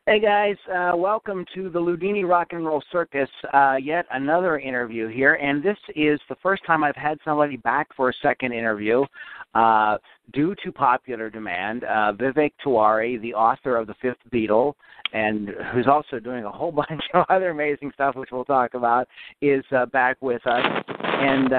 Hey guys, welcome to the Loudini Rock and Roll Circus. Yet another interview here, and this is the first time I've had somebody back for a second interview due to popular demand. Vivek Tiwary, the author of the Fifth Beatle, and who's also doing a whole bunch of other amazing stuff, which we'll talk about, is back with us. And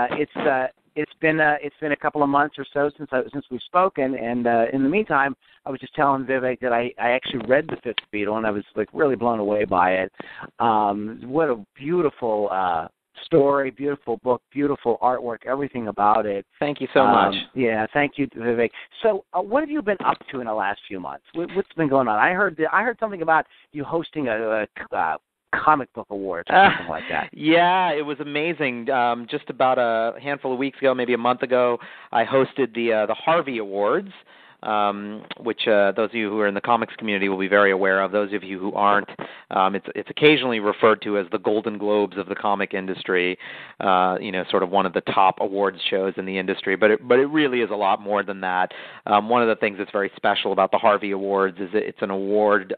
it's been a couple of months or so since we've spoken, and in the meantime, I was just telling Vivek that I actually read the Fifth Beatle, and I was like really blown away by it. What a beautiful story, beautiful book, beautiful artwork, everything about it. Thank you so much. Yeah, thank you, Vivek. So, what have you been up to in the last few months? What's been going on? I heard something about you hosting a comic book awards or something like that. Yeah, it was amazing. Just about a handful of weeks ago, maybe a month ago, I hosted the Harvey Awards, which those of you who are in the comics community will be very aware of. Those of you who aren't, it's occasionally referred to as the Golden Globes of the comic industry. Sort of one of the top awards shows in the industry, but it really is a lot more than that. One of the things that's very special about the Harvey Awards is that it's an award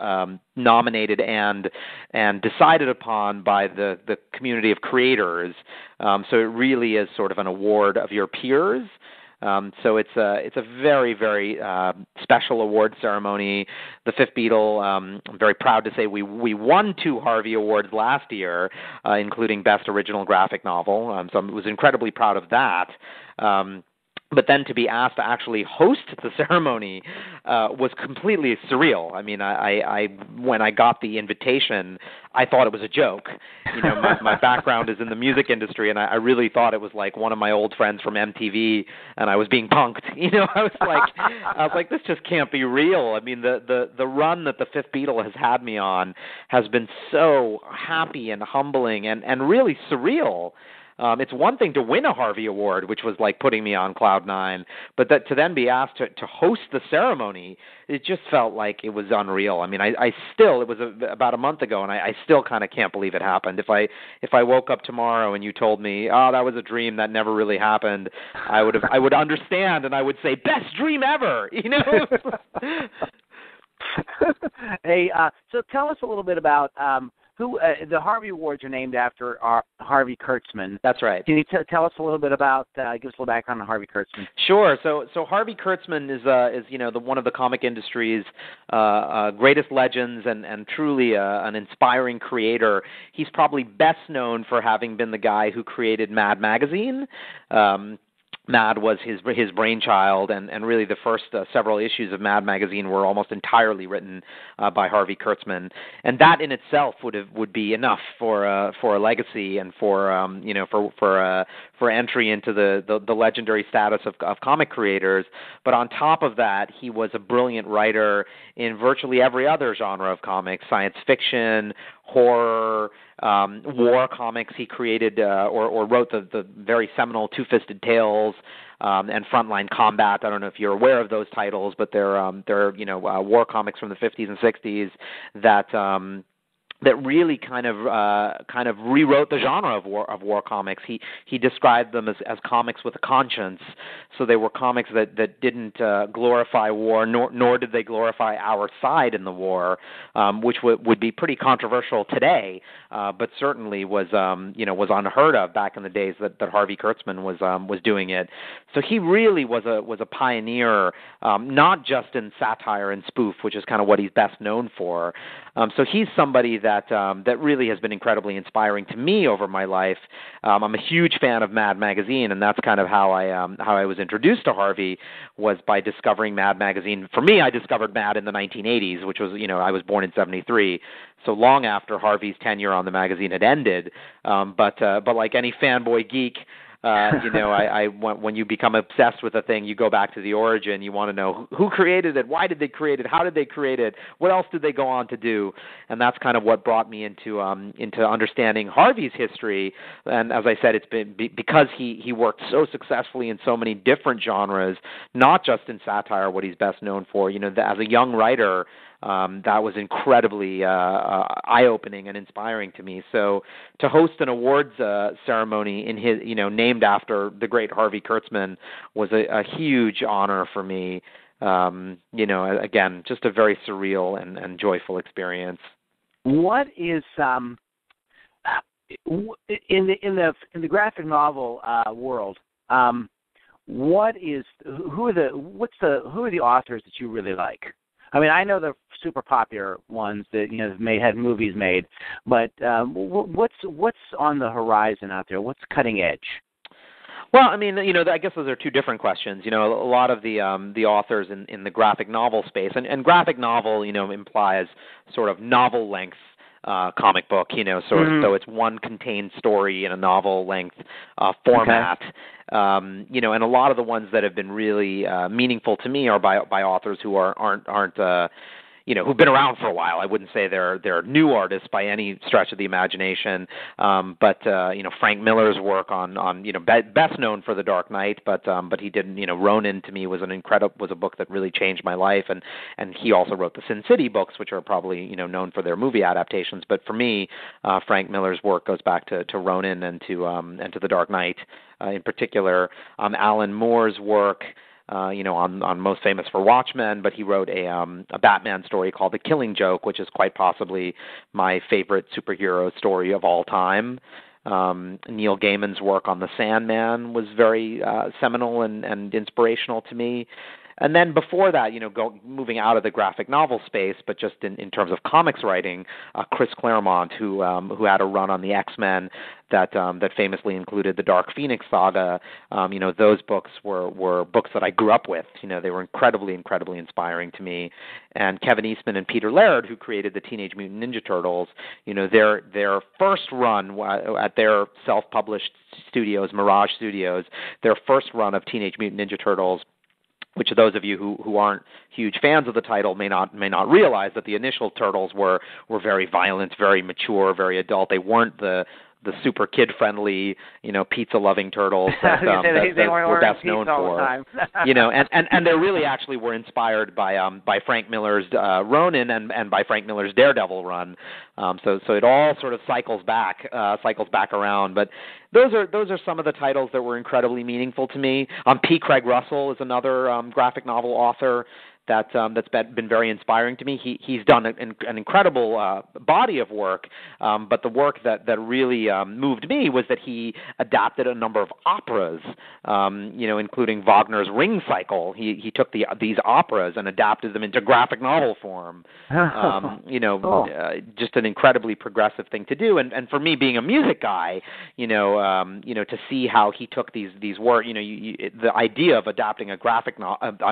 nominated and decided upon by the community of creators. So it really is sort of an award of your peers. So it's a very, very special award ceremony. The Fifth Beatle, I'm very proud to say we won 2 Harvey Awards last year, including Best Original Graphic Novel. So I was incredibly proud of that. But then to be asked to actually host the ceremony was completely surreal. I mean, I when I got the invitation, I thought it was a joke. My background is in the music industry, and I really thought it was like one of my old friends from MTV, and I was being punked. I was like, this just can't be real. I mean, the run that the Fifth Beatle has had me on has been so happy and humbling and really surreal. It's one thing to win a Harvey Award, which was like putting me on cloud nine, but to then be asked to host the ceremony, it just felt like it was unreal. I mean, it was about a month ago, and I still kind of can't believe it happened. If I woke up tomorrow and you told me, oh, that was a dream that never really happened, I would understand, and I would say, best dream ever, Hey, so tell us a little bit about who the Harvey Awards are named after Harvey Kurtzman. That's right. Can you tell us a little bit about, give us a little background on Harvey Kurtzman? Sure. So Harvey Kurtzman is one of the comic industry's greatest legends and truly an inspiring creator. He's probably best known for having been the guy who created Mad Magazine. Mad was his brainchild, and really the first several issues of Mad Magazine were almost entirely written by Harvey Kurtzman, and that in itself would be enough for a legacy and for entry into the legendary status of comic creators. But on top of that, he was a brilliant writer in virtually every other genre of comics: science fiction, horror, war comics. He created or wrote the very seminal Two-Fisted Tales and Frontline Combat. I don't know if you're aware of those titles, but they're war comics from the 50s and 60s that really kind of rewrote the genre of war comics. He described them as comics with a conscience. So they were comics that didn't glorify war, nor did they glorify our side in the war, which would be pretty controversial today, but certainly was unheard of back in the days that Harvey Kurtzman was doing it. So he really was a pioneer, not just in satire and spoof, which is kind of what he's best known for. So he's somebody that really has been incredibly inspiring to me over my life. I'm a huge fan of Mad Magazine, and that's kind of how I was introduced to Harvey, was by discovering Mad Magazine. For me, I discovered Mad in the 1980s, which was, I was born in '73, so long after Harvey's tenure on the magazine had ended. But like any fanboy geek, when you become obsessed with a thing, you go back to the origin. You want to know who created it, why did they create it, how did they create it, what else did they go on to do, and that's kind of what brought me into understanding Harvey's history. And as I said, it's been because he worked so successfully in so many different genres, not just in satire, what he's best known for. As a young writer, that was incredibly eye-opening and inspiring to me. So to host an awards ceremony in named after the great Harvey Kurtzman was a huge honor for me. Again, just a very surreal and joyful experience. What is in the graphic novel world? Who are the authors that you really like? I mean, I know the super popular ones that had movies made, but what's on the horizon out there? What's cutting edge? Well, I mean, I guess those are two different questions. A lot of the authors in the graphic novel space, and graphic novel, implies sort of novel length comic book, so it's one contained story in a novel length format. Okay. And a lot of the ones that have been really meaningful to me are by authors who aren't who've been around for a while. I wouldn't say they're new artists by any stretch of the imagination, but Frank Miller's work on best known for The Dark Knight, but he did Ronin to me was a book that really changed my life, and he also wrote the Sin City books, which are probably known for their movie adaptations. But for me, Frank Miller's work goes back to Ronin and to The Dark Knight in particular. Alan Moore's work. On most famous for Watchmen, but he wrote a Batman story called The Killing Joke, which is quite possibly my favorite superhero story of all time. Neil Gaiman's work on The Sandman was very seminal and inspirational to me. And then before that, moving out of the graphic novel space, but just in terms of comics writing, Chris Claremont, who had a run on the X-Men that famously included the Dark Phoenix saga, those books were books that I grew up with. They were incredibly, incredibly inspiring to me. And Kevin Eastman and Peter Laird, who created the Teenage Mutant Ninja Turtles, their first run at their self-published studios, Mirage Studios, their first run of Teenage Mutant Ninja Turtles, which those of you who aren't huge fans of the title may not realize, that the initial Turtles were very violent, very mature, very adult. They weren't the super kid-friendly, pizza-loving turtles that, they were best known for. and they really actually were inspired by Frank Miller's Ronin and by Frank Miller's Daredevil run. So it all sort of cycles back around. But those are some of the titles that were incredibly meaningful to me. P. Craig Russell is another graphic novel author that's been very inspiring to me. He's done an incredible body of work, but the work that really moved me was that he adapted a number of operas, including Wagner's Ring Cycle. He took these operas and adapted them into graphic novel form. Just an incredibly progressive thing to do. And for me, being a music guy, to see how he took these work, the idea of adapting an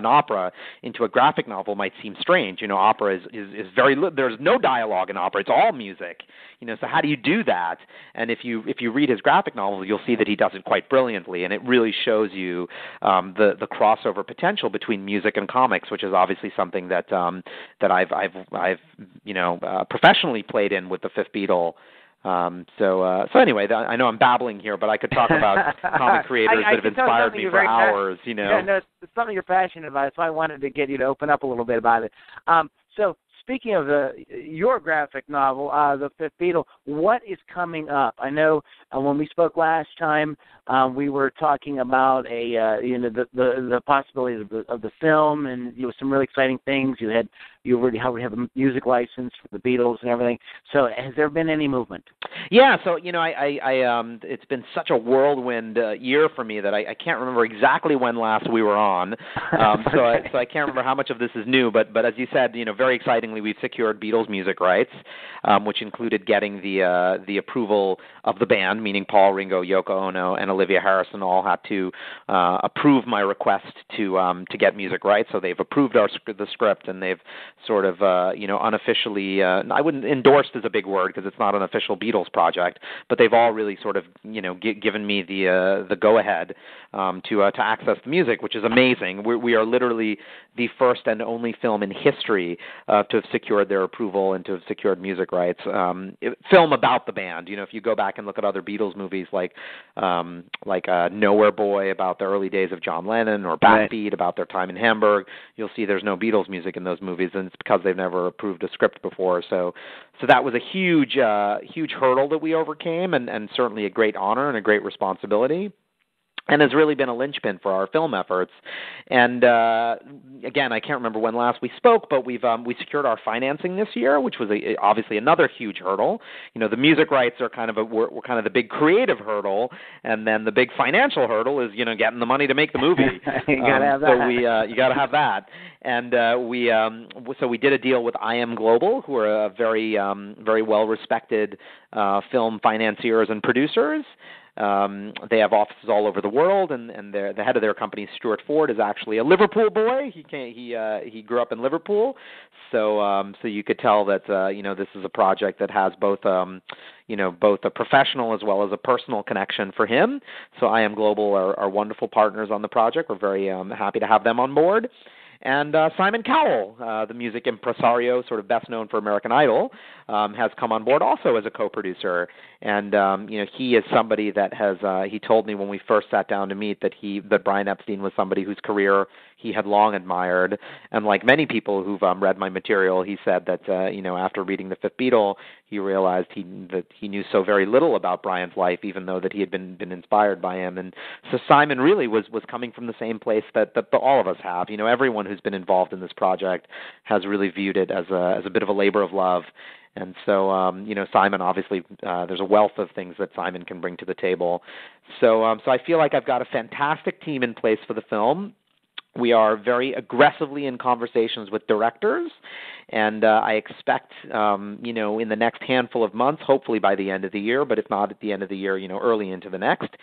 opera into a graphic novel might seem strange. Opera is very there's no dialogue in opera; it's all music. So how do you do that? And if you read his graphic novel, you'll see that he does it quite brilliantly, and it really shows you the crossover potential between music and comics, which is obviously something that I've professionally played in with the Fifth Beatle. So anyway, I know I'm babbling here, but I could talk about comic creators that have inspired me for hours. Yeah, no, it's something you're passionate about, so I wanted to get you to open up a little bit about it. So speaking of your graphic novel, The Fifth Beatle, what is coming up? I know when we spoke last time, we were talking about the possibilities of the film, and some really exciting things. You already have a music license for the Beatles and everything. So has there been any movement? Yeah, so I it's been such a whirlwind year for me that I can't remember exactly when last we were on. So I can't remember how much of this is new, but as you said, very excitingly, we've secured Beatles music rights, which included getting the approval of the band, meaning Paul, Ringo, Yoko Ono, and Olivia Harrison all had to approve my request to get music rights. So they've approved the script, and they've sort of unofficially, I wouldn't, endorsed is a big word because it's not an official Beatles project, but they've all really sort of given me the go ahead to access the music, which is amazing. We are literally the first and only film in history to have secured their approval and to have secured music rights. Film about the band. If you go back and look at other Beatles movies like Nowhere Boy about the early days of John Lennon, or Backbeat about their time in Hamburg, you'll see there's no Beatles music in those movies, and it's because they've never approved a script before. So that was a huge hurdle that we overcame, and certainly a great honor and a great responsibility. and has really been a linchpin for our film efforts. And again, I can't remember when last we spoke, but we secured our financing this year, which was obviously another huge hurdle. The music rights are were kind of the big creative hurdle, and then the big financial hurdle is getting the money to make the movie. You gotta have that. So you gotta have that. And so we did a deal with IM Global, who are a very very well respected film financiers and producers. They have offices all over the world, and the head of their company, Stuart Ford, is actually a Liverpool boy. He grew up in Liverpool, so you could tell that this is a project that has both both a professional as well as a personal connection for him. So IM Global are wonderful partners on the project. We're very happy to have them on board. And Simon Cowell, the music impresario, sort of best known for American Idol, has come on board also as a co-producer. And he is somebody that has. He told me when we first sat down to meet that Brian Epstein was somebody whose career he had long admired. And like many people who've read my material, he said that after reading the Fifth Beatle, he realized that he knew so very little about Brian's life, even though that he had been inspired by him. And so Simon really was coming from the same place that all of us have. Everyone who's been involved in this project has really viewed it as a bit of a labor of love. And so, Simon, obviously, there's a wealth of things that Simon can bring to the table. So I feel like I've got a fantastic team in place for the film. We are very aggressively in conversations with directors, and I expect, in the next handful of months, hopefully by the end of the year, but if not at the end of the year, early into the next,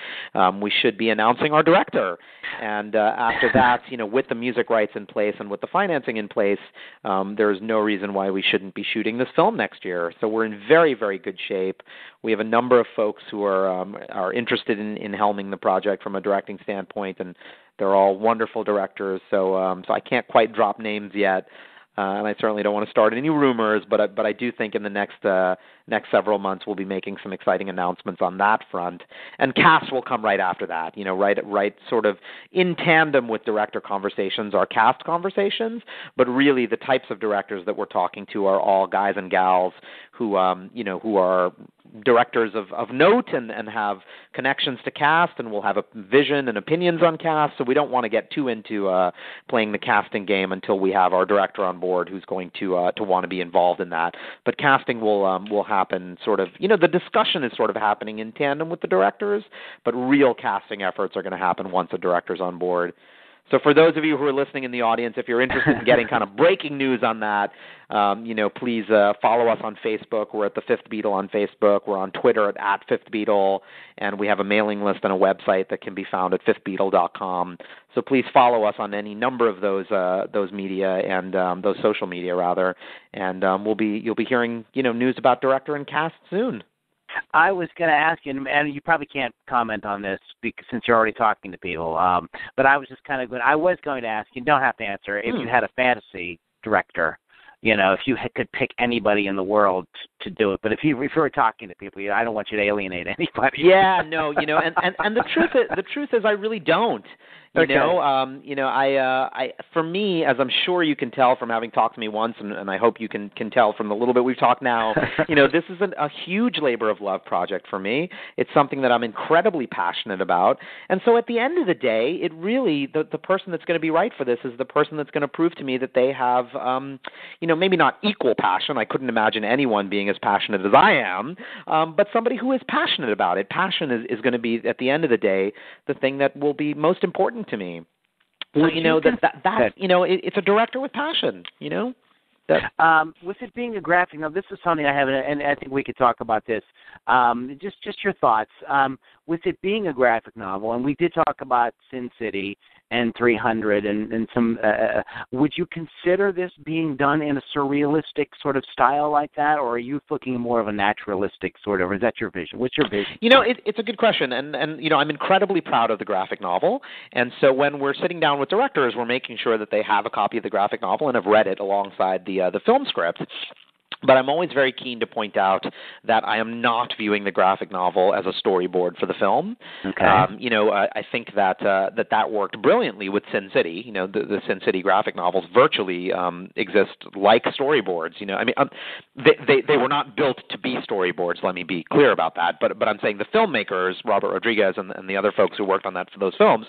we should be announcing our director. And after that, with the music rights in place and with the financing in place, there is no reason why we shouldn't be shooting this film next year. So we're in very, very good shape. We have a number of folks who are interested in helming the project from a directing standpoint, and they're all wonderful directors, so I can't quite drop names yet, and I certainly don't want to start any rumors. But I do think in the next several months we'll be making some exciting announcements on that front, and cast will come right after that. Right, sort of in tandem with director conversations are cast conversations. But really, the types of directors that we're talking to are all guys and gals who are directors of note and have connections to cast and will have a vision and opinions on cast. So we don't want to get too into playing the casting game until we have our director on board who's going to want to be involved in that. But casting will happen sort of, the discussion is sort of happening in tandem with the directors, but real casting efforts are going to happen once a director's on board. So for those of you who are listening in the audience, if you're interested in getting kind of breaking news on that, please follow us on Facebook. We're at the Fifth Beatle on Facebook. We're on Twitter at Fifth Beatle, and we have a mailing list and a website that can be found at fifthbeatle.com. So please follow us on any number of those media and those social media rather, and you'll be hearing news about director and cast soon. I was going to ask you, and you probably can't comment on this since you're already talking to people, but I was just I was going to ask you, don't have to answer, if you had a fantasy director, if you could pick anybody in the world to do it. But if you were talking to people, I don't want you to alienate anybody. Yeah, no, and the truth is I really don't. Okay. I for me, as I'm sure you can tell from having talked to me once, and I hope you can tell from the little bit we've talked now, this is a huge labor of love project for me. It's something that I'm incredibly passionate about. And so at the end of the day, it really, the person that's going to be right for this is the person that's going to prove to me that they have, maybe not equal passion. I couldn't imagine anyone being as passionate as I am, but somebody who is passionate about it. Passion is going to be, at the end of the day, the thing that will be most important to me. So it's a director with passion. With it being a graphic novel, this is something I have, and I think we could talk about this. Just your thoughts. With it being a graphic novel, and we did talk about Sin City and 300 and some, would you consider this being done in a surrealistic sort of style like that, or are you looking more of a naturalistic sort of, or is that your vision? What's your vision? It's a good question, and I'm incredibly proud of the graphic novel, and so when we're sitting down with directors, we're making sure that they have a copy of the graphic novel and have read it alongside the film script. But I'm always very keen to point out that I am not viewing the graphic novel as a storyboard for the film. Okay. I think that that worked brilliantly with Sin City. The Sin City graphic novels virtually exist like storyboards. They were not built to be storyboards. Let me be clear about that. But I'm saying the filmmakers, Robert Rodriguez and the other folks who worked on that for those films,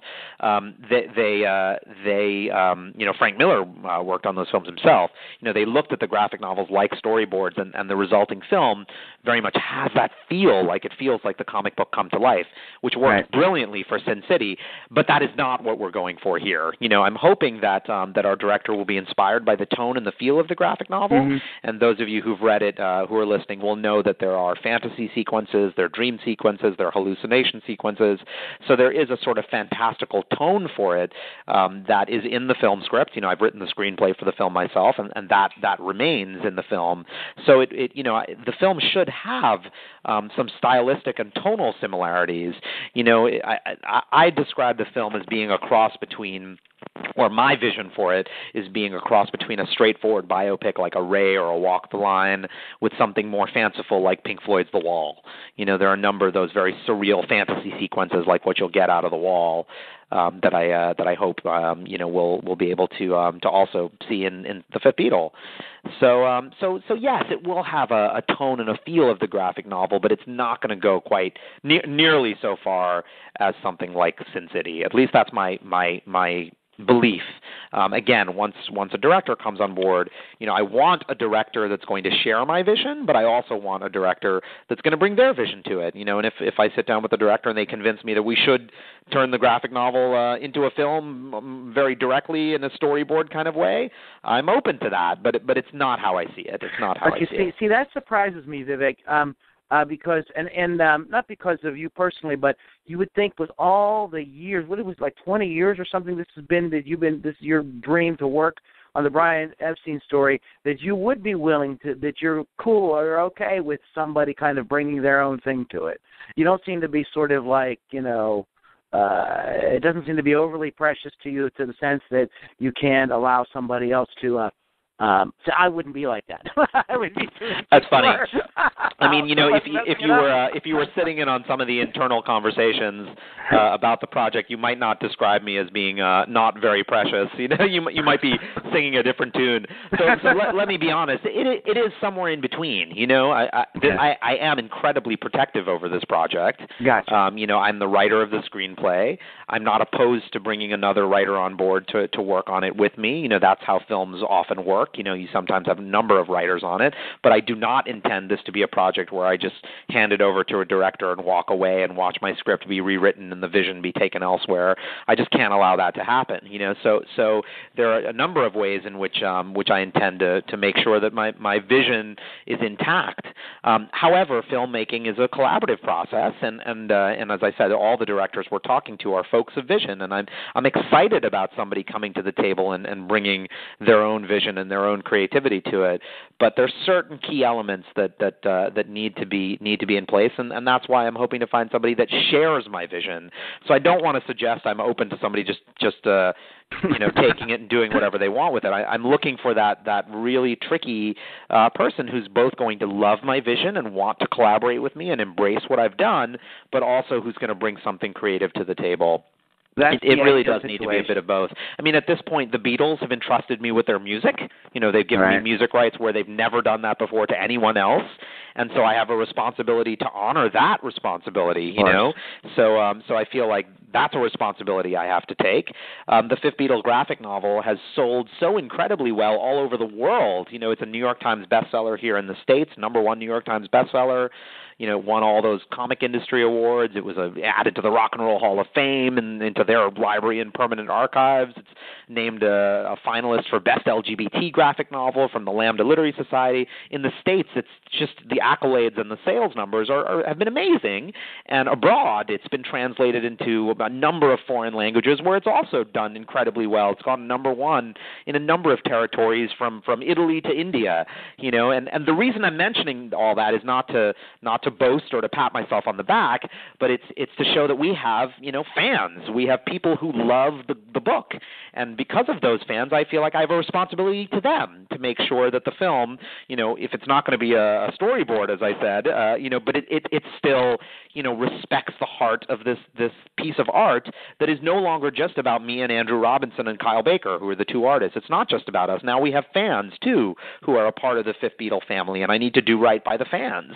Frank Miller worked on those films himself. They looked at the graphic novels like storyboards, and the resulting film very much has that feel, like it feels like the comic book come to life, which works brilliantly for Sin City, but that is not what we're going for here. I'm hoping that our director will be inspired by the tone and the feel of the graphic novel, and those of you who've read it, who are listening, will know that there are fantasy sequences, there are dream sequences, there are hallucination sequences, so there is a sort of fantastical tone for it that is in the film script. I've written the screenplay for the film myself, and that remains in the film. So the film should have some stylistic and tonal similarities. I describe the film as being a cross between, or my vision for it is being a cross between a straightforward biopic like a Ray or a Walk the Line with something more fanciful like Pink Floyd's The Wall. There are a number of those very surreal fantasy sequences like what you'll get out of The Wall that I hope we'll be able to also see in the Fifth Beatle. So yes, it will have a tone and a feel of the graphic novel, but it's not going to go quite nearly so far as something like Sin City. At least that's my belief. Again, once a director comes on board, I want a director that's going to share my vision, but I also want a director that's going to bring their vision to it. And if I sit down with the director and they convince me that we should turn the graphic novel into a film very directly in a storyboard kind of way, I'm open to that. But it's not how I see it. It's not how I see it. See, that surprises me, Vivek. Because not because of you personally, but you would think with all the years, what it was like 20 years or something, this is your dream to work on the Brian Epstein story, that you would be willing to, that you're cool or okay with somebody kind of bringing their own thing to it. You don't seem to be sort of like, it doesn't seem to be overly precious to you to the sense that you can't allow somebody else to. So I wouldn't be like that. I would be. That's funny. I mean, if you were sitting in on some of the internal conversations about the project, you might not describe me as being not very precious. You might be singing a different tune. So let me be honest. It is somewhere in between. I am incredibly protective over this project. Gotcha. I'm the writer of the screenplay. I'm not opposed to bringing another writer on board to work on it with me. That's how films often work. You sometimes have a number of writers on it, but I do not intend this to be a project where I just hand it over to a director and walk away and watch my script be rewritten and the vision be taken elsewhere. I just can't allow that to happen. So there are a number of ways in which I intend to make sure that my vision is intact. However, filmmaking is a collaborative process, and as I said, all the directors we're talking to are folks of vision, and I'm excited about somebody coming to the table and bringing their own vision and their own creativity to it, but there's certain key elements that need to be in place, and that's why I'm hoping to find somebody that shares my vision. So I don't want to suggest I'm open to somebody just taking it and doing whatever they want with it. I'm looking for that really tricky person who's both going to love my vision and want to collaborate with me and embrace what I've done, but also who's going to bring something creative to the table. It really does need to be a bit of both. I mean, at this point, the Beatles have entrusted me with their music. They've given me music rights where they've never done that before to anyone else, and so I have a responsibility to honor that responsibility. So I feel like that's a responsibility I have to take. The Fifth Beatle graphic novel has sold so incredibly well all over the world. It's a New York Times bestseller here in the States, #1 New York Times bestseller. Won all those comic industry awards. It was added to the Rock and Roll Hall of Fame and into their library and permanent archives. It's named a finalist for Best LGBT Graphic Novel from the Lambda Literary Society. In the States, it's just the accolades and the sales numbers have been amazing. And abroad, it's been translated into a number of foreign languages where it's also done incredibly well. It's gone #1 in a number of territories from Italy to India. And the reason I'm mentioning all that is not to boast or to pat myself on the back, but it's to show that we have, fans. We have people who love the book. And because of those fans, I feel like I have a responsibility to them to make sure that the film, if it's not going to be a storyboard, as I said, but it still, respects the heart of this piece of art that is no longer just about me and Andrew Robinson and Kyle Baker, who are the two artists. It's not just about us. Now we have fans, too, who are a part of the Fifth Beatle family, and I need to do right by the fans.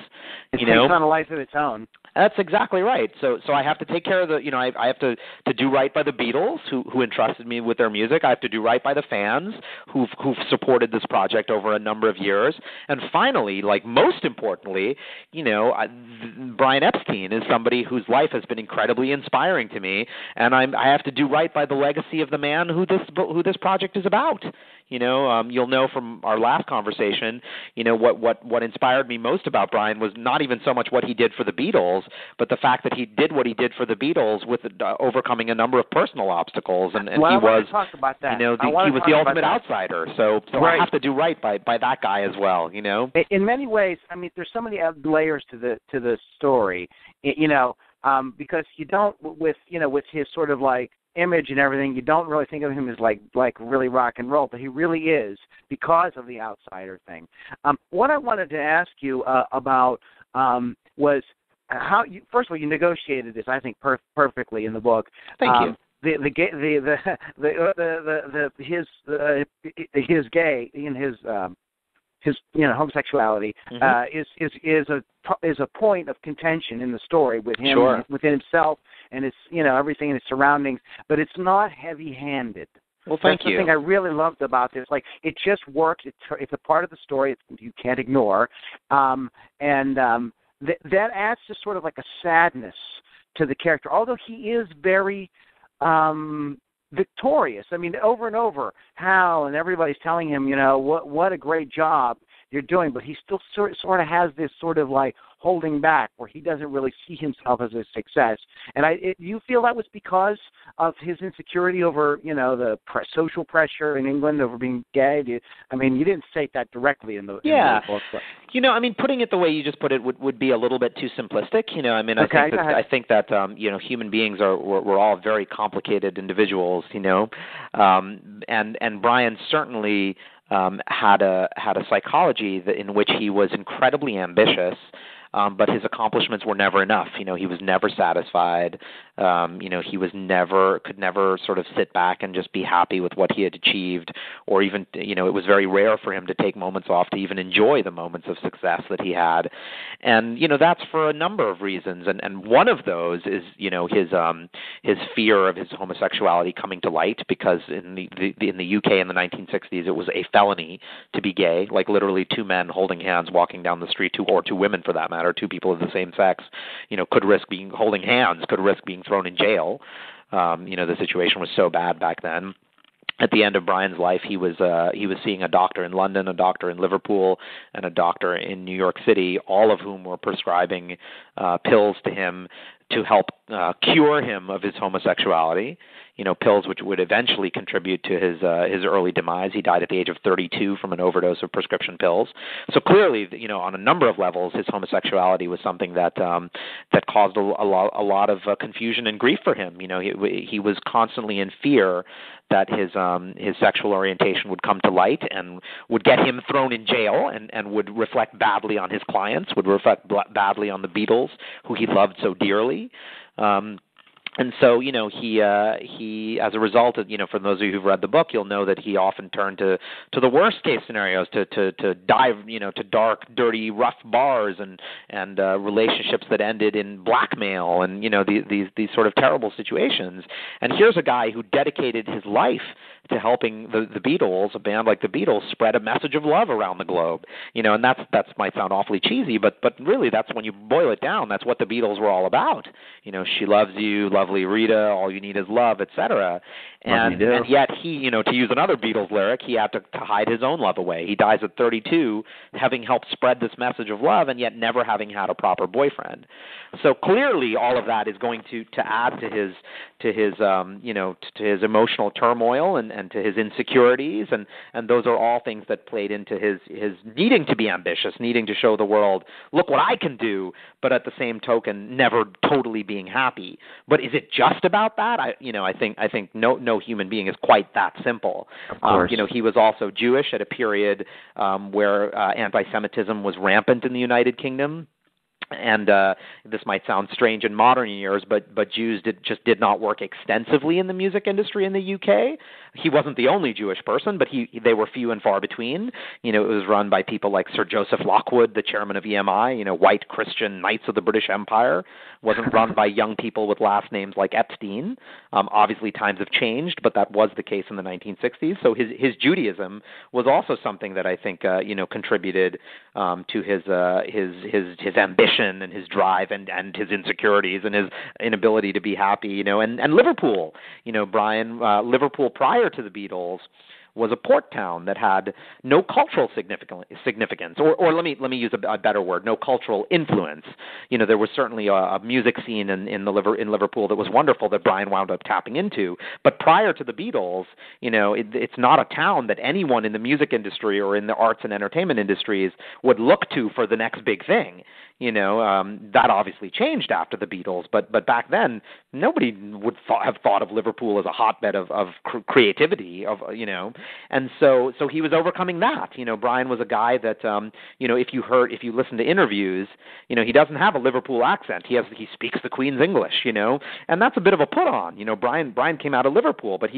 It takes on a life of its own. That's exactly right. So I have to take care of I have to do right by the Beatles who entrusted me with their music. I have to do right by the fans who've supported this project over a number of years. And finally, most importantly, Brian Epstein is somebody whose life has been incredibly inspiring to me, and I have to do right by the legacy of the man who this project is about. You'll know from our last conversation, what inspired me most about Brian was not even so much what he did for the Beatles, but the fact that he did what he did for the Beatles with overcoming a number of personal obstacles, and he was, talk about that. he was the ultimate outsider. So right. I have to do right by that guy as well. In many ways, there's so many layers to the story, because you don't with his sort of image and everything, you don't really think of him as like really rock and roll, but he really is because of the outsider thing. What I wanted to ask you about was how you, first of all, you negotiated this, I think, perfectly in the book. Thank you. His gay in his homosexuality is a point of contention in the story with him, sure, within himself and his everything in his surroundings, but it's not heavy-handed. Well, thank That's you. the thing I really loved about this. It just works. It's a part of the story you can't ignore, and that adds just sort of like a sadness to the character. Although he is very victorious. Over and over, Hal and everybody's telling him, what a great job you're doing, but he still sort of has this sort of holding back where he doesn't really see himself as a success. And you feel that was because of his insecurity over, the social pressure in England over being gay? You didn't state that directly in the book. But. Putting it the way you just put it would be a little bit too simplistic. I think that human beings we're all very complicated individuals. And Brian certainly had a psychology in which he was incredibly ambitious, but his accomplishments were never enough. He was never satisfied. He could never sort of sit back and just be happy with what he had achieved, or even, it was very rare for him to take moments off to even enjoy the moments of success that he had. And, that's for a number of reasons. And one of those is, his fear of his homosexuality coming to light, because in the UK in the 1960s, it was a felony to be gay, literally two men holding hands walking down the street, or two women for that matter, two people of the same sex, could risk holding hands, could risk being thrown in jail. The situation was so bad back then. At the end of Brian's life, he was seeing a doctor in London, a doctor in Liverpool, and a doctor in New York City, all of whom were prescribing pills to him to help cure him of his homosexuality. Pills which would eventually contribute to his early demise. He died at the age of 32 from an overdose of prescription pills. So clearly, on a number of levels, his homosexuality was something that caused a lot of confusion and grief for him. He was constantly in fear that his sexual orientation would come to light and would get him thrown in jail, and would reflect badly on his clients, would reflect badly on the Beatles, who he loved so dearly. And so, he as a result of, for those of you who've read the book, you'll know that he often turned to the worst case scenarios, to dive, to dark, dirty, rough bars and relationships that ended in blackmail and, these sort of terrible situations. And here's a guy who dedicated his life to helping the Beatles, a band like the Beatles, spread a message of love around the globe. And that's might sound awfully cheesy, but really that's, when you boil it down, that's what the Beatles were all about. She loves you, lovely Rita, all you need is love, etc. And yet he, to use another Beatles lyric, he had to hide his own love away. He dies at 32, having helped spread this message of love, and yet never having had a proper boyfriend. So clearly, all of that is going to add to his emotional turmoil and to his insecurities, and those are all things that played into his needing to be ambitious, needing to show the world, look what I can do, but at the same token, never totally being happy. But is it just about that? I think no human being is quite that simple. Of course. He was also Jewish at a period where anti-Semitism was rampant in the United Kingdom. And this might sound strange in modern years, but Jews did not work extensively in the music industry in the UK. He wasn't the only Jewish person, but they were few and far between. It was run by people like Sir Joseph Lockwood, the chairman of EMI, white Christian knights of the British Empire. It wasn't run by young people with last names like Epstein. Obviously, times have changed, but that was the case in the 1960s. So his Judaism was also something that I think contributed to his ambition and his drive and his insecurities and his inability to be happy, and Liverpool, Brian, Liverpool prior to the Beatles was a port town that had no cultural significance, or let me use a better word, no cultural influence. There was certainly a music scene in Liverpool that was wonderful that Brian wound up tapping into. But prior to the Beatles, it's not a town that anyone in the music industry or in the arts and entertainment industries would look to for the next big thing. That obviously changed after the Beatles, but back then nobody would have thought of Liverpool as a hotbed of creativity, and so he was overcoming that. Brian was a guy that if you listen to interviews, he doesn't have a Liverpool accent. He speaks the Queen's English, and that's a bit of a put on. Brian came out of Liverpool, but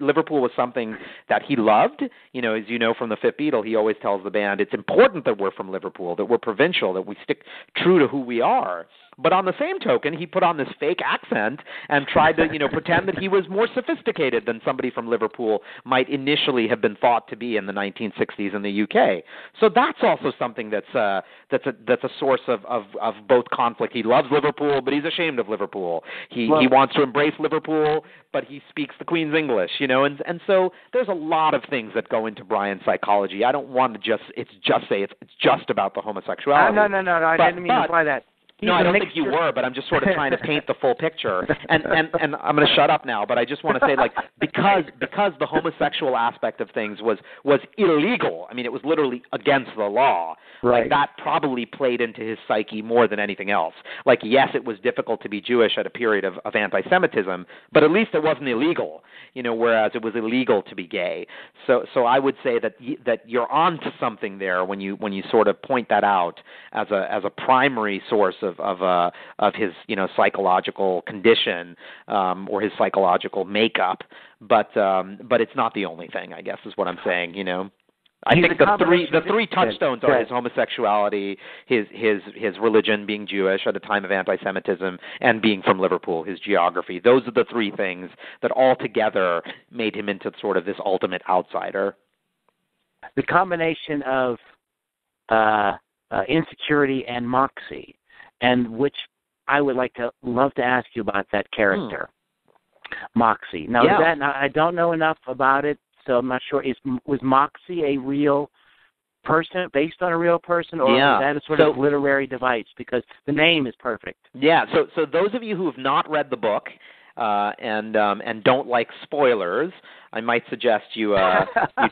Liverpool was something that he loved. As you know from the Fifth Beatle, he always tells the band it's important that we're from Liverpool, that we're provincial, that we stick true to who we are. But on the same token, he put on this fake accent and tried to, pretend that he was more sophisticated than somebody from Liverpool might initially have been thought to be in the 1960s in the UK. So that's also something that's a source of both conflict. He loves Liverpool, but he's ashamed of Liverpool. He wants to embrace Liverpool, but he speaks the Queen's English, and so there's a lot of things that go into Brian's psychology. I don't want to it's just about the homosexuality. No, I didn't mean to imply that. No, I don't think you were, but I'm just sort of trying to paint the full picture. And I'm going to shut up now, but I just want to say, because the homosexual aspect of things was illegal. I mean, it was literally against the law. Right. That probably played into his psyche more than anything else. Yes, it was difficult to be Jewish at a period of anti-Semitism, but at least it wasn't illegal. Whereas it was illegal to be gay. So I would say that you're on to something there when you sort of point that out as a primary source of his psychological condition or his psychological makeup, but it's not the only thing, I guess, is what I'm saying. I think the three touchstones are his homosexuality, his religion, being Jewish at a time of anti-Semitism, and being from Liverpool, his geography. Those are the three things that all together made him into sort of this ultimate outsider. The combination of insecurity and moxie, and which I would love to ask you about that character, Moxie. Now, I don't know enough about it, so I'm not sure. Was Moxie a real person, based on a real person, or was that a sort of literary device? Because the name is perfect. Yeah. So those of you who have not read the book and don't like spoilers, I might suggest you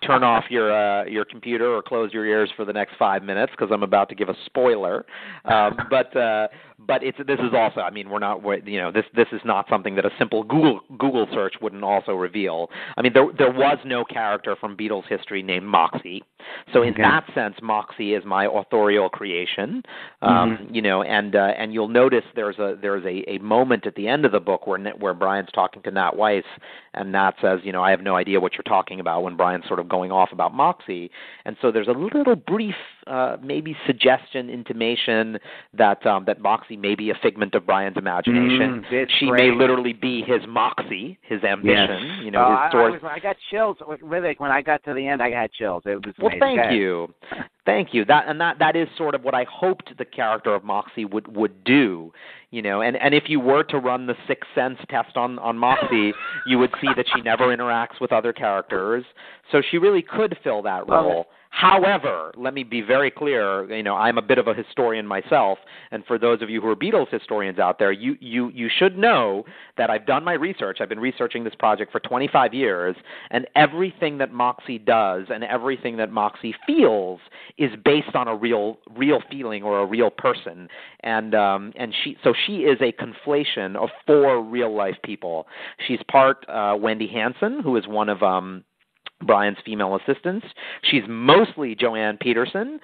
turn off your computer or close your ears for the next 5 minutes, because I'm about to give a spoiler. But this is also, I mean, this is not something that a simple Google search wouldn't also reveal. I mean, there was no character from Beatles history named Moxie. So in that sense, Moxie is my authorial creation. And you'll notice there's a moment at the end of the book where Brian's talking to Nat Weiss, and Nat says, I have no idea what you're talking about, when Brian's sort of going off about Moxie. And so there's a little brief maybe suggestion, intimation that Moxie may be a figment of Brian's imagination. She may literally be his Moxie, his ambition. Yes. His source. I got chills, Vivek. When I got to the end, I had chills. It was amazing. Well, thank you. Thank you. That is sort of what I hoped the character of Moxie would do, you know. And if you were to run the Sixth Sense test on Moxie, you would see that she never interacts with other characters, so she really could fill that role. However, let me be very clear, you know, I'm a bit of a historian myself, and for those of you who are Beatles historians out there, you should know that I've done my research. I've been researching this project for 25 years, and everything that Moxie does and everything that Moxie feels is based on a real feeling or a real person. And she is a conflation of 4 real-life people. She's part Wendy Hansen, who is one of Brian's female assistants. She's mostly Joanne Peterson.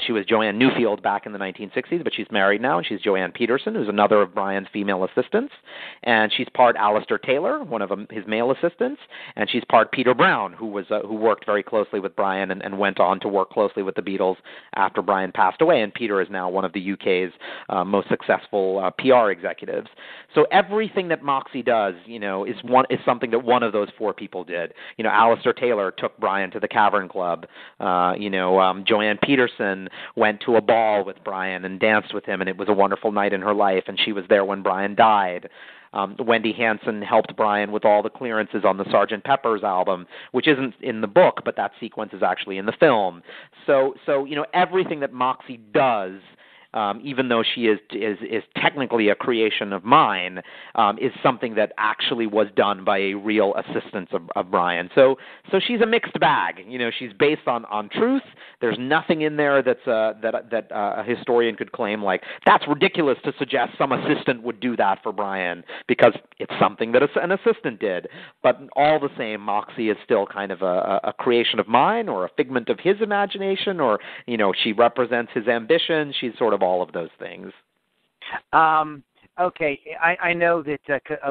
She was Joanne Newfield back in the 1960s, but she's married now, and she's Joanne Peterson, who's another of Brian's female assistants. And she's part Alistair Taylor, one of his male assistants, and she's part Peter Brown, who worked very closely with Brian and went on to work closely with the Beatles after Brian passed away. And Peter is now one of the UK's most successful PR executives. So everything that Moxie does, you know, is something that one of those 4 people did. You know, Alistair Taylor took Brian to the Cavern Club. Joanne Peterson went to a ball with Brian and danced with him, and it was a wonderful night in her life, and she was there when Brian died. Wendy Hansen helped Brian with all the clearances on the Sgt. Pepper's album, which isn't in the book, but that sequence is actually in the film. So you know, everything that Moxie does, even though she is technically a creation of mine, is something that actually was done by a real assistant of Brian. So she's a mixed bag. You know, she's based on truth. There's nothing in there that's that a historian could claim like that's ridiculous to suggest some assistant would do that for Brian, because it's something that an assistant did. But all the same, Moxie is still kind of a creation of mine, or a figment of his imagination, or, you know, she represents his ambition. She's sort of all of those things. Okay, I know that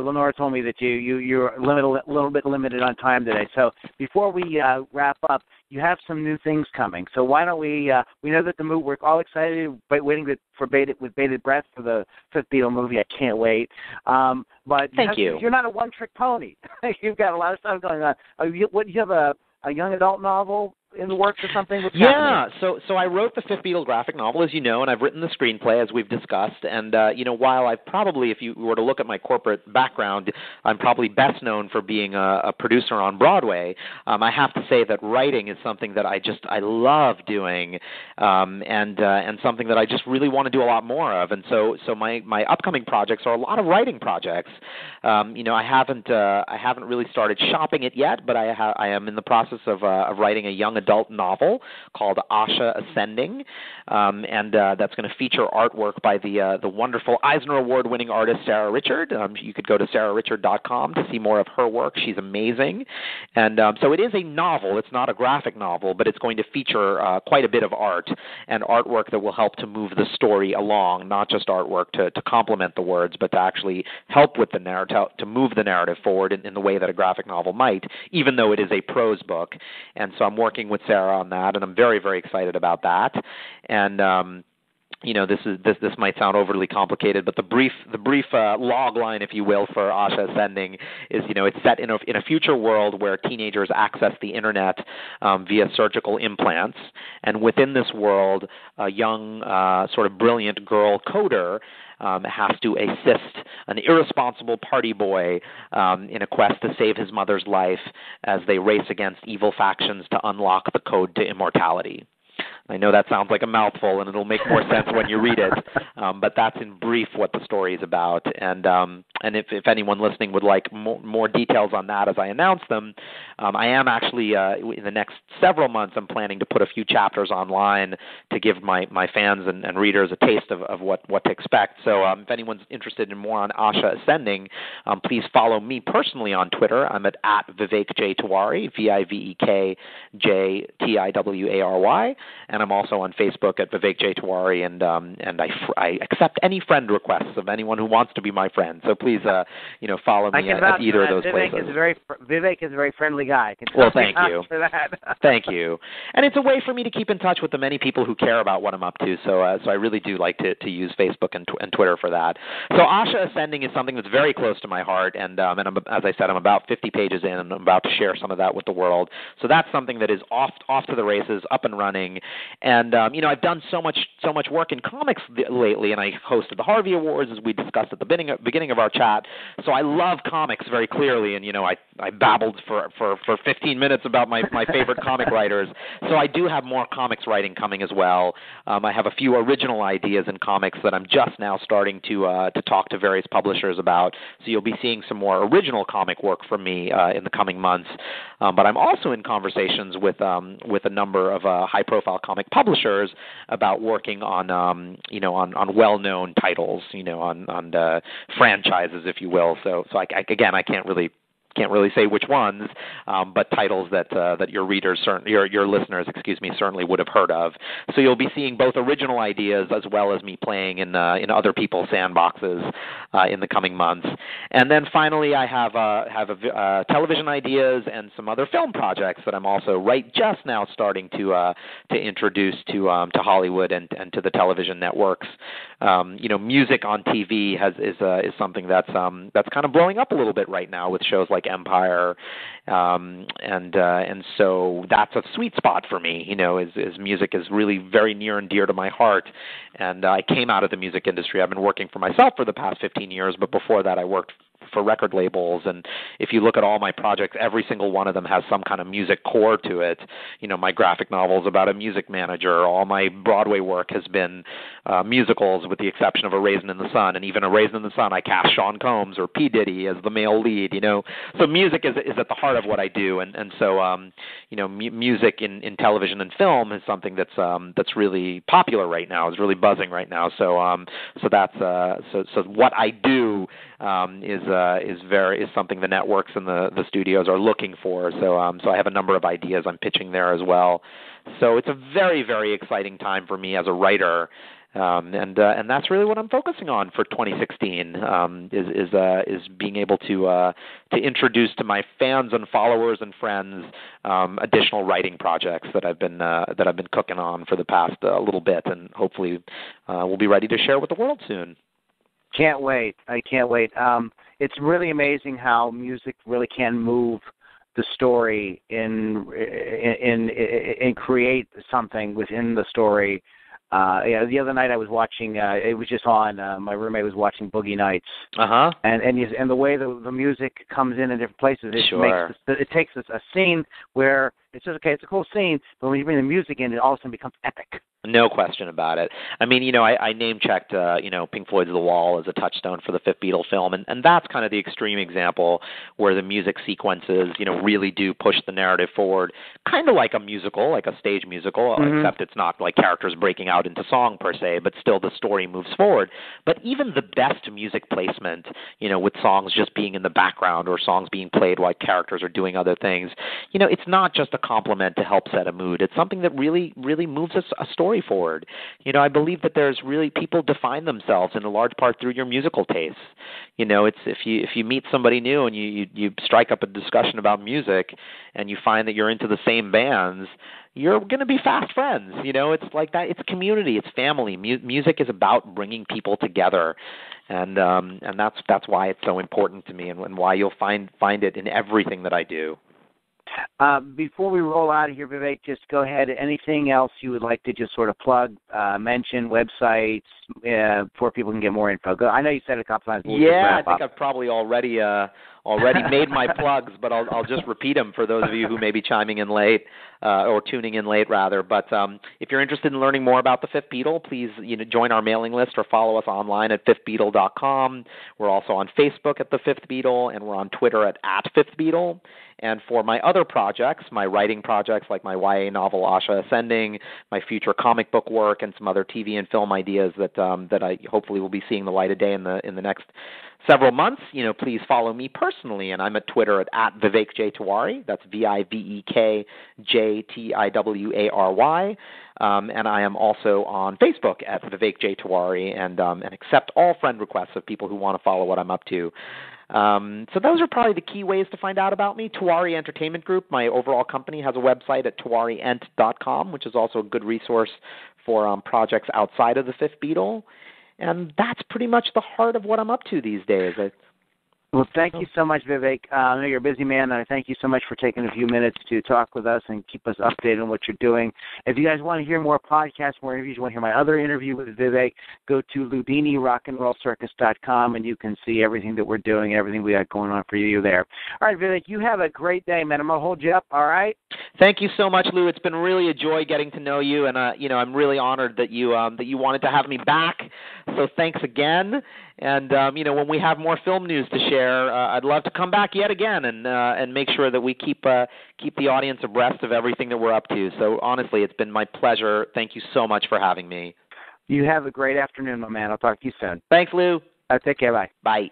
Lenora told me that you're a little bit limited on time today. So before we wrap up, you have some new things coming. So why don't we know that the movie, we're all excited, waiting with bated breath for the Fifth Beatle movie. I can't wait. But Thank you. You're not a one-trick pony. You've got a lot of stuff going on. You have a young adult novel in the works or something? Yeah, so I wrote the Fifth Beatle graphic novel, as you know, and I've written the screenplay, as we've discussed. And, you know, while I've probably, if you were to look at my corporate background, I'm probably best known for being a producer on Broadway, I have to say that writing is something that I love doing, and something that I just really want to do a lot more of. And so my upcoming projects are a lot of writing projects. You know, I haven't really started shopping it yet, but I am in the process of writing a young adult novel called Asha Ascending, and that's going to feature artwork by the wonderful Eisner Award-winning artist Sarah Richard. You could go to sarahrichard.com to see more of her work. She's amazing. And so it is a novel. It's not a graphic novel, but it's going to feature quite a bit of art and artwork that will help to move the story along, not just artwork to complement the words, but to actually help with the narrative, to move the narrative forward in the way that a graphic novel might, even though it is a prose book. And so I'm working with Sarah on that, and I'm very, very excited about that. And you know, this might sound overly complicated, but the brief log line, if you will, for Asha Ascending is, you know, it's set in a future world where teenagers access the internet via surgical implants, and within this world, a young, sort of brilliant girl coder has to assist an irresponsible party boy in a quest to save his mother's life as they race against evil factions to unlock the code to immortality. I know that sounds like a mouthful, and it'll make more sense when you read it, but that's in brief what the story is about. And if anyone listening would like more details on that as I announce them, I am actually, in the next several months, I'm planning to put a few chapters online to give my fans and readers a taste of what to expect. So if anyone's interested in more on Asha Ascending, please follow me personally on Twitter. I'm at Vivek J. Tiwary, VIVEK J Tiwary, and I'm also on Facebook at Vivek J. Tiwary, and I accept any friend requests of anyone who wants to be my friend. So please, follow me at either of those places. Vivek is a very friendly guy. Well, thank you. For that. Thank you. And it's a way for me to keep in touch with the many people who care about what I'm up to. So I really do like to use Facebook and Twitter for that. So Asha Ascending is something that's very close to my heart, and I'm, as I said, I'm about 50 pages in, and I'm about to share some of that with the world. So that's something that is off to the races, up and running. And I've done so much work in comics lately, and I hosted the Harvey Awards, as we discussed at the beginning of our chat. So I love comics very clearly, and I babbled for 15 minutes about my favorite comic writers. So I do have more comics writing coming as well. I have a few original ideas in comics that I'm just now starting to talk to various publishers about. So you'll be seeing some more original comic work from me in the coming months. But I'm also in conversations with a number of high-profile comic publishers about working on well-known titles, on franchises, if you will. So I can't really say which ones, but titles that your readers, your listeners, certainly would have heard of. So you'll be seeing both original ideas as well as me playing in other people's sandboxes in the coming months. And then finally, I have television ideas and some other film projects that I'm also just now starting to introduce to Hollywood and to the television networks. Music on TV is something that's kind of blowing up a little bit right now with shows like Empire, and so that's a sweet spot for me. Is music is really very near and dear to my heart, and I came out of the music industry. I've been working for myself for the past 15 years, but before that I worked for record labels, and if you look at all my projects, every single one of them has some kind of music core to it. My graphic novels about a music manager, all my Broadway work has been musicals with the exception of A Raisin in the Sun, and even A Raisin in the Sun I cast Sean Combs or P. Diddy as the male lead, So music is at the heart of what I do, and so music in television and film is something that's really popular right now, is really buzzing right now. So what I do is something the networks and the studios are looking for. So I have a number of ideas I'm pitching there as well. So it's a very, very exciting time for me as a writer. And that's really what I'm focusing on for 2016, is being able to introduce to my fans and followers and friends additional writing projects that I've been cooking on for the past little bit, and hopefully we'll be ready to share with the world soon. Can't wait. I can't wait. It's really amazing how music really can move the story and create something within the story. The other night I was watching. It was just on. My roommate was watching Boogie Nights. And the way the music comes in different places, it takes a scene where it's just okay. It's a cool scene, but when you bring the music in, it all of a sudden becomes epic. No question about it. I mean, I name-checked, Pink Floyd's The Wall as a touchstone for the Fifth Beatle film, and that's kind of the extreme example where the music sequences, really do push the narrative forward, kind of like a musical, like a stage musical, except it's not like characters breaking out into song per se, but still the story moves forward. But even the best music placement, with songs just being in the background or songs being played while characters are doing other things, it's not just a compliment to help set a mood. It's something that really, really moves a story forward. I believe that there's really, people define themselves in a large part through your musical tastes. It's if you meet somebody new and you strike up a discussion about music and you find that you're into the same bands, you're going to be fast friends. It's like that. It's community. It's family. Music is about bringing people together, and that's why it's so important to me, and why you'll find it in everything that I do. Before we roll out of here, Vivek, just go ahead. Anything else you would like to just sort of plug, mention, websites, before people can get more info? I know you said it a couple times. I think I've probably already made my plugs, but I'll just repeat them for those of you who may be chiming in late or tuning in late, rather. But if you're interested in learning more about the Fifth Beatle, please join our mailing list or follow us online at fifthbeatle.com. We're also on Facebook at the Fifth Beatle, and we're on Twitter at Fifth Beatle. And for my other projects, my writing projects like my YA novel Asha Ascending, my future comic book work, and some other TV and film ideas that I hopefully will be seeing the light of day in the next several months, please follow me personally, and I'm at Twitter at Vivek J. Tiwary. That's VIVEK JTIWARY. And I am also on Facebook at Vivek J. Tiwary, and accept all friend requests of people who want to follow what I'm up to. So those are probably the key ways to find out about me. Tiwary Entertainment Group, my overall company, has a website at tiwaryent.com, which is also a good resource for projects outside of the Fifth Beatle. And that's pretty much the heart of what I'm up to these days. Well, thank you so much, Vivek. I know you're a busy man, and I thank you so much for taking a few minutes to talk with us and keep us updated on what you're doing. If you guys want to hear more podcasts, more interviews, you want to hear my other interview with Vivek, go to LoudiniRock'n'RollCircus.com, and you can see everything that we're doing and everything we got going on for you there. All right, Vivek, you have a great day, man. I'm going to hold you up, all right? Thank you so much, Lou. It's been really a joy getting to know you, and I'm really honored that you wanted to have me back. So thanks again. And when we have more film news to share, I'd love to come back yet again and make sure that we keep the audience abreast of everything that we're up to. So honestly, it's been my pleasure. Thank you so much for having me. You have a great afternoon, my man. I'll talk to you soon. Thanks, Lou. Take care. Bye. Bye.